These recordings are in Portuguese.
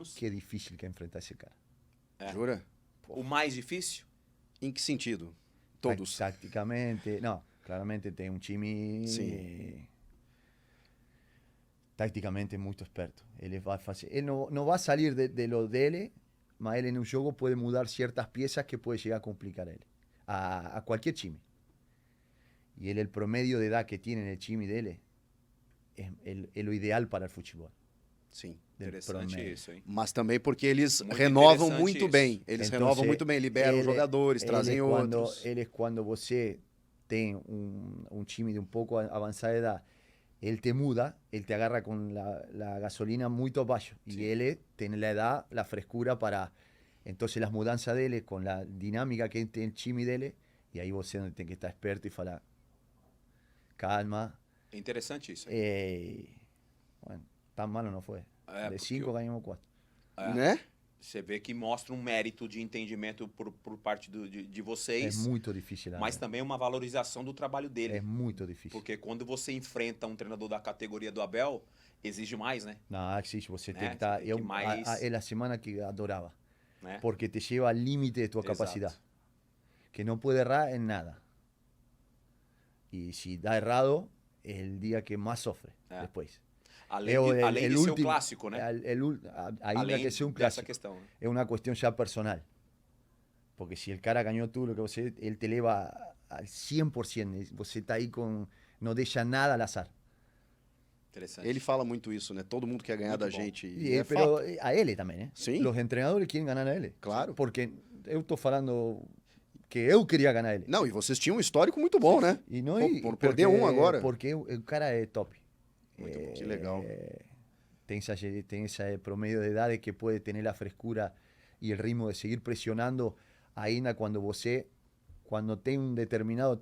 anos. Que difícil que é enfrentar esse cara. Jura? O mais difícil? Em que sentido? Todos. Tácticamente, não, claramente tem um time tácticamente muito esperto. Ele vai fazer, ele não vai sair de lo dele, mas ele no jogo pode mudar certas piezas que pode chegar a complicar ele, a qualquer time. E ele, el promedio de edad que tiene en el time dele, é lo ideal para o futebol. Sim. Interessante isso, hein? Mas também porque eles Muito renovam interessante muito isso. bem. Eles Então, renovam muito bem, liberam jogadores, trazem outros. Ele, quando você tem um time de um pouco avançada idade, ele te muda, ele te agarra com a gasolina muito abaixo. Sim. E ele tem a idade, a frescura para... Então, as mudanças dele, com a dinâmica que tem o time dele, e aí você tem que estar esperto e falar, calma. É interessante isso. Hein? Bueno, tan malo não foi. De 5 ganhamos 4. Né? Você vê que mostra um mérito de entendimento por parte de É vocês. muito difícil. Mas também uma valorização do trabalho dele. É muito difícil. Porque quando você enfrenta um treinador da categoria do Abel, exige mais, né? Não, existe. Você Né? tem que estar... Mais... É a semana que adorava. Né? Porque te lleva al límite de tu Exato. capacidad. Que no puede errar en nada. Y si da errado, es el día que más sofre después. Além de ser um clássico, né? Ainda que sea un dessa clásico. questão. Né? Es una cuestión ya personal. Porque si el cara ganó tú, lo que você, él te eleva al 100%. Você está ahí con... No deja nada al azar. Interessante. Ele fala muito isso, né? Todo mundo quer ganhar Muito da bom. gente. Pero a él también, ¿eh? Sim. Los entrenadores quieren ganar a él. Claro. Porque eu estou falando que eu queria ganhar ele. Não, e vocês tinham um histórico muito bom, né? E não Por perder um agora. Porque o cara é top. Muito bom. Que legal. Tem esse promedio de idade que pode ter a frescura e o ritmo de seguir pressionando ainda quando tem um determinado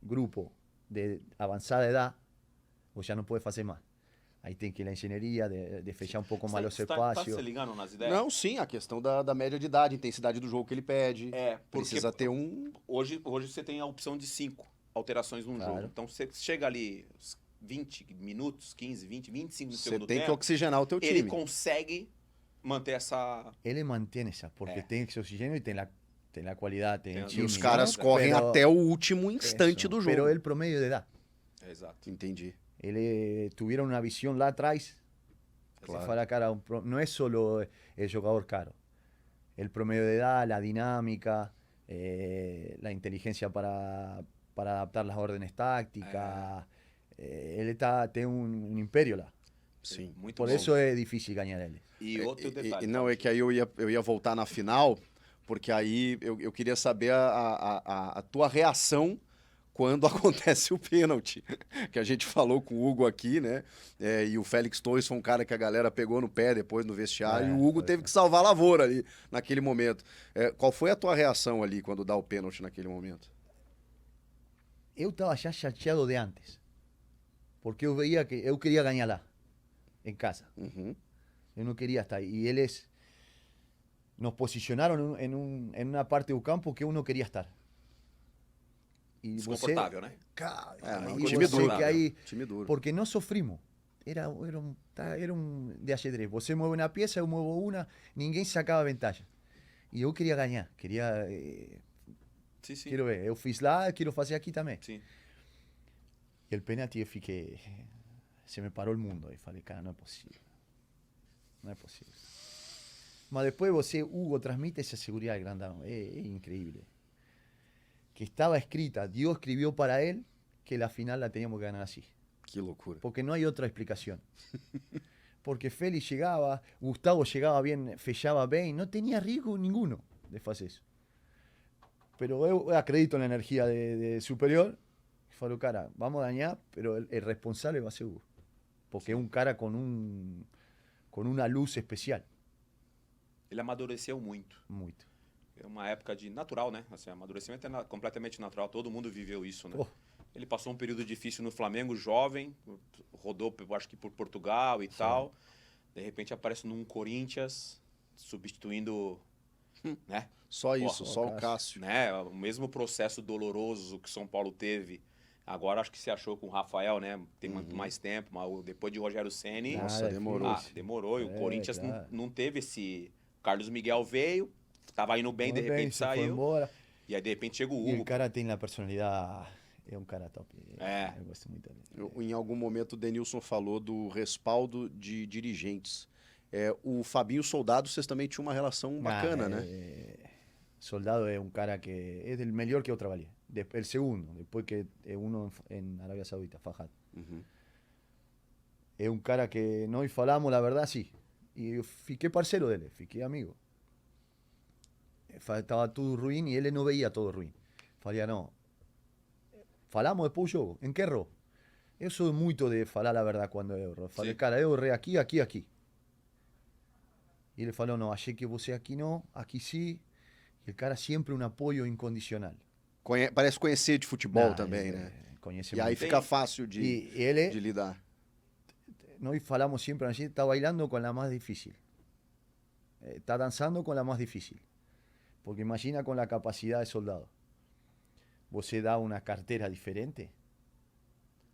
grupo de avançada idade, você já não pode fazer mais. Aí tem que ir na engenharia, de fechar um pouco mais os espaços. Tá se ligando nas ideias? Não, sim, a questão da média de idade, intensidade do jogo que ele pede. Precisa ter um... Hoje você tem a opção de 5 alterações num jogo. Então você chega ali 20 minutos, 15, 20, 25 no segundo tempo. Você tem que oxigenar o teu time. Ele consegue manter essa... Ele mantém essa, porque tem esse oxigênio e tem a qualidade, tem o time. E os caras correm até o último instante do jogo. Pero el promedio de edad. Exato. Entendi. Ele tuvieron una visión lá atrás. Claro. Se fala, cara, no es solo el jugador caro. El promedio de edad, la dinámica, la inteligencia para adaptar las órdenes tácticas. Ele tem um império lá. Sim. Muito Por bom. isso é difícil ganhar ele. E outro detalhe. Não, é que aí eu ia voltar na final, porque aí eu queria saber a tua reação quando acontece o pênalti, que a gente falou com o Hugo aqui, né? E o Félix Torres foi um cara que a galera pegou no pé depois no vestiário, e o Hugo teve que salvar a lavoura ali, naquele momento. Qual foi a tua reação ali quando dá o pênalti naquele momento? Eu estava já chateado de antes, porque eu veia que eu queria ganhar lá, em casa. Uhum. Eu não queria estar aí. E eles nos posicionaram em uma parte do campo que eu não queria estar. E Desconfortável, né? Time duro. Time duro. Porque não sofrimos. Era um de ajedrez. Você move uma peça, eu movo uma, ninguém sacava vantagem. E eu queria ganhar. Queria... Sim. Quero ver. Eu fiz lá, quero fazer aqui também. Sim. E o pênalti eu fiquei... Se me parou o mundo. E falei, cara, não é possível. Não é possível. Mas depois você, Hugo, transmite essa segurança grande. É incrível. Que estaba escrita, Dios escribió para él que la final la teníamos que ganar así. Que loucura. Porque no hay otra explicación. Porque Félix llegaba, Gustavo llegaba bien, fechaba bien, no tenía riesgo ninguno de hacer eso. Pero yo acredito en la energía de superior. Falo, cara, vamos a dañar, pero el responsable va a ser Hugo. Porque es un cara con una luz especial. Ele amadureceu muito. Muito. É uma época de natural, né? Assim, amadurecimento é completamente natural. Todo mundo viveu isso, né? Oh. Ele passou um período difícil no Flamengo, jovem, rodou, acho que por Portugal e tal. De repente aparece num Corinthians, substituindo, né? Só isso, só o Cássio. Né? O mesmo processo doloroso que São Paulo teve Agora acho que se achou com o Rafael, né? Tem muito mais tempo, mas depois de Rogério Ceni, Nossa, demorou. demorou. E o Corinthians claro. não teve esse. O Carlos Miguel veio, tava indo bem, de Muy repente se fue saiu. embora. E aí de repente chega o Y el Hugo. cara tiene la personalidad, es un cara top. É. Eu gosto muito dele. Em algum momento o Denilson falou do respaldo de dirigentes. O Fabinho Soldado, vocês também tinham uma relação bacana, né? Soldado es un cara que es el mejor que yo trabajé. El segundo, después que uno en Arabia Saudita, Fajat. Uhum. Es un cara que nós falamos la verdad, sí. Y yo fiqué parceiro dele, fiqué amigo. Estaba todo ruim y él no veía todo ruim. Falía, no. Falamos después do jogo. En que errou? Eu sou muito de falar a verdade quando eu erro. Falei, Sim. cara, eu errei aqui, aqui, aqui. E ele falou, não, achei que você aqui não, aqui sim. E o cara sempre um apoio incondicional. Parece conhecer de futebol Nah, também, ele né? Conhece E aí muito. fica fácil de E ele, lidar. nós falamos sempre, a gente está bailando com a mais difícil. Está dançando com a mais difícil. Porque imagina com a capacidade de soldado. Você dá uma carteira diferente.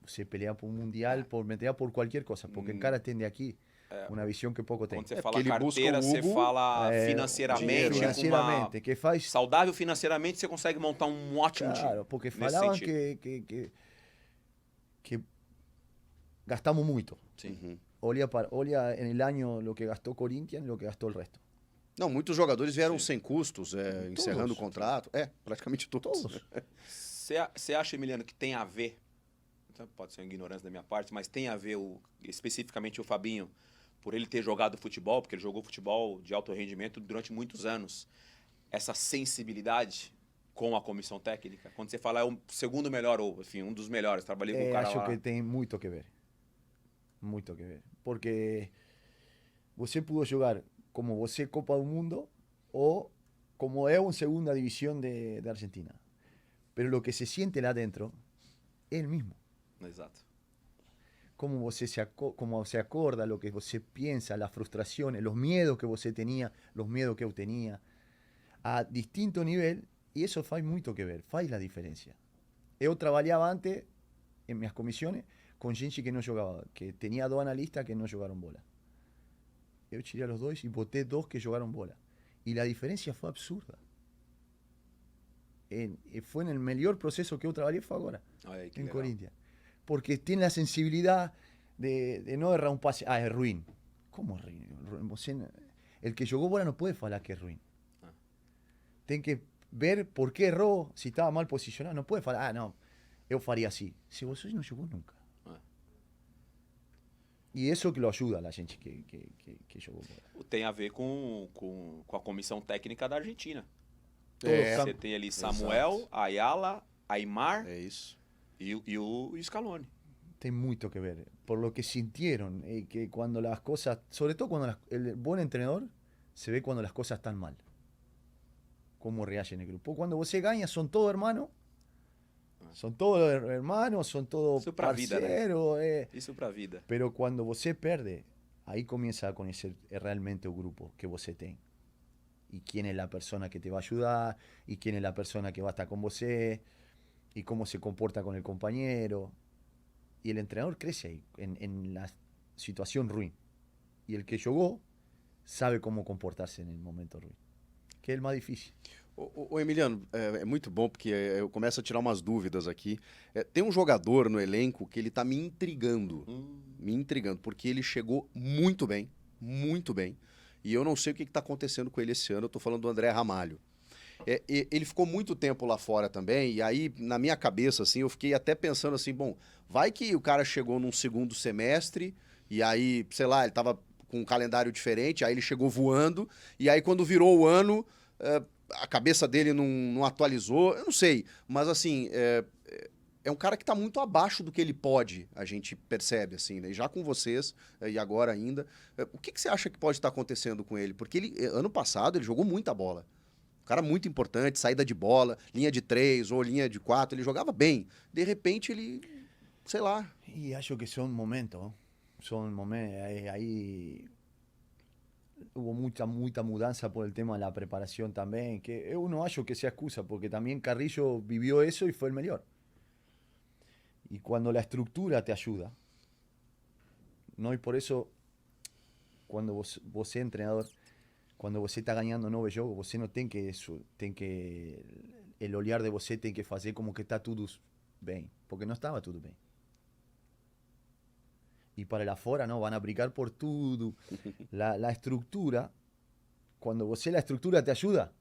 Você pelea por un mundial, por meter por cualquier cosa. Porque el cara tiene aquí una visión que poco tem. Quando você É fala porque ele busca carteira, o você Hugo, fala dinheiro, financeiramente. financeiramente, que faz... Saudável financeiramente, você consegue montar um ótimo Claro, time. porque nesse falaban sentido. que gastamos mucho. Sim. Uhum. Olha en el año lo que gastó Corinthians y lo que gastó el resto. Não, muitos jogadores vieram Sim. sem custos, encerrando o contrato. Praticamente todos. Todos. Você acha, Emiliano, que tem a ver, então pode ser uma ignorância da minha parte, mas tem a ver especificamente o Fabinho, por ele ter jogado futebol, porque ele jogou futebol de alto rendimento durante muitos anos, essa sensibilidade com a comissão técnica? Quando você fala é o segundo melhor, ou enfim, um dos melhores, trabalhei com o cara Acho lá. que tem muito que ver. Muito que ver. Porque você pudo jogar como você Copa do Mundo ou como eu en segunda división de Argentina. Pero lo que se siente lá dentro é el mismo. Exato. Como você como se acorda, lo que você piensa, las frustraciones, los miedos que você tenía, los miedos que eu tenía, a distinto nivel, y eso faz muito que ver, faz la diferencia. Eu trabalhava antes, en minhas comisiones, con gente que no jugaba, que tenía dos analistas que no jugaron bola. Eu tiré a los dos y boté dos que jugaron bola. Y la diferencia fue absurda. Fue en el mejor proceso que yo trabajé, fue ahora, Olha aí, que en legal. Corinthians. Porque tiene la sensibilidad de no errar un pase. Ah, es ruin. ¿Cómo es ruin? El que jugó bola no puede falar que es ruin. Ah. Tiene que ver por qué erró, si estaba mal posicionado. No puede falar, no, yo faría así. Si vos no jugó nunca. Ah. E isso que lo ajuda a gente que jogou bola. Tem a ver com a comissão técnica da Argentina. É, Você tem ali Samuel, Ayala, Aimar é isso. e o Scaloni. Tem muito que ver. Por lo que sintieron, que cuando las cosas, sobre todo cuando el buen entrenador, se ve cuando las cosas están mal. Cómo reage en el grupo. Cuando você ganha, son todos hermanos. Son todos hermanos, son todos Isso pra vida, né? parceiros. Isso pra vida. Pero cuando você perde, ahí comienza a conocer realmente el grupo que você tem. Y quién es la persona que te va a ayudar, y quién es la persona que va a estar con você, y cómo se comporta con el compañero. Y el entrenador crece ahí, en la situación ruin. Y el que jugó sabe cómo comportarse en el momento ruin, que es el más difícil. Ô Emiliano, é muito bom porque eu começo a tirar umas dúvidas aqui. Tem um jogador no elenco que ele tá me intrigando, porque ele chegou muito bem, e eu não sei o que tá acontecendo com ele esse ano. Eu tô falando do André Ramalho. Ele ficou muito tempo lá fora também, e aí, na minha cabeça, assim, eu fiquei até pensando assim, bom, vai que o cara chegou num segundo semestre, e aí, sei lá, ele tava com um calendário diferente, aí ele chegou voando, e aí quando virou o ano, a cabeça dele não atualizou, eu não sei, mas assim, é um cara que tá muito abaixo do que ele pode, a gente percebe, assim, né? E já com vocês, e agora ainda, o que você acha que pode estar acontecendo com ele? Porque ele, ano passado, ele jogou muita bola. Um cara muito importante, saída de bola, linha de 3 ou linha de 4, ele jogava bem. De repente ele, sei lá. Y acho que son momentos, ¿no? Son momentos, ahí hubo mucha mudanza por el tema de la preparación también, que yo no acho que sea excusa, porque también Carrillo vivió eso y fue el mejor. Y cuando la estructura te ayuda, ¿no? Y por eso, quando você é treinador, quando você está ganhando 9 jogos, você não tem que el olhar de você tem que fazer como que está tudo bem, porque não estava tudo bem. Y para el afuera, no, van a aplicar por todo. La estructura, cuando la estructura te ayuda,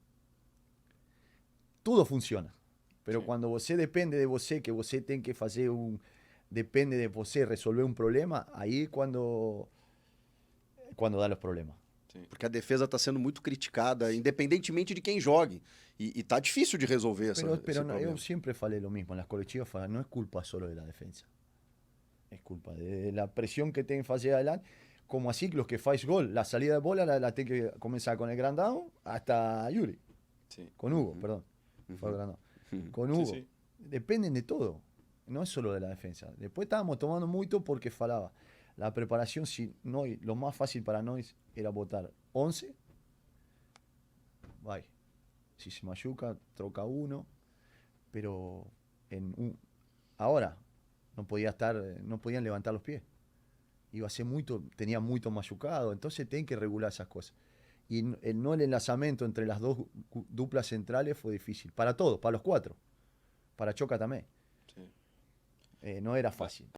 todo funciona. Pero cuando você depende de você, que você tem que fazer depende de você resolver um problema, aí quando dá os problemas. Porque a defesa está sendo muito criticada, independentemente de quem jogue. E tá difícil de resolver esse problema. Eu sempre falei lo mismo, en las colectivas no es culpa solo de la defensa. Es culpa de la presión que tienen que hacer adelante, como así los que faz gol, la salida de bola la tiene que comenzar con el Grandão hasta Yuri. Sí. Con Hugo, perdón. Fue Grandão. Con Hugo. Sí. Dependen de todo. No es solo de la defensa. Después estábamos tomando mucho porque falaba. La preparación, si no, lo más fácil para nós era botar 11. Vai. Si se machuca, troca uno. Pero ahora no podían levantar los pies. Iba a ser tenía muito machucado, entonces tienen que regular esas cosas. Y el enlazamiento entre las dos duplas centrales fue difícil. Para todos, para los cuatro. Para Choca también. Sí. No era fácil.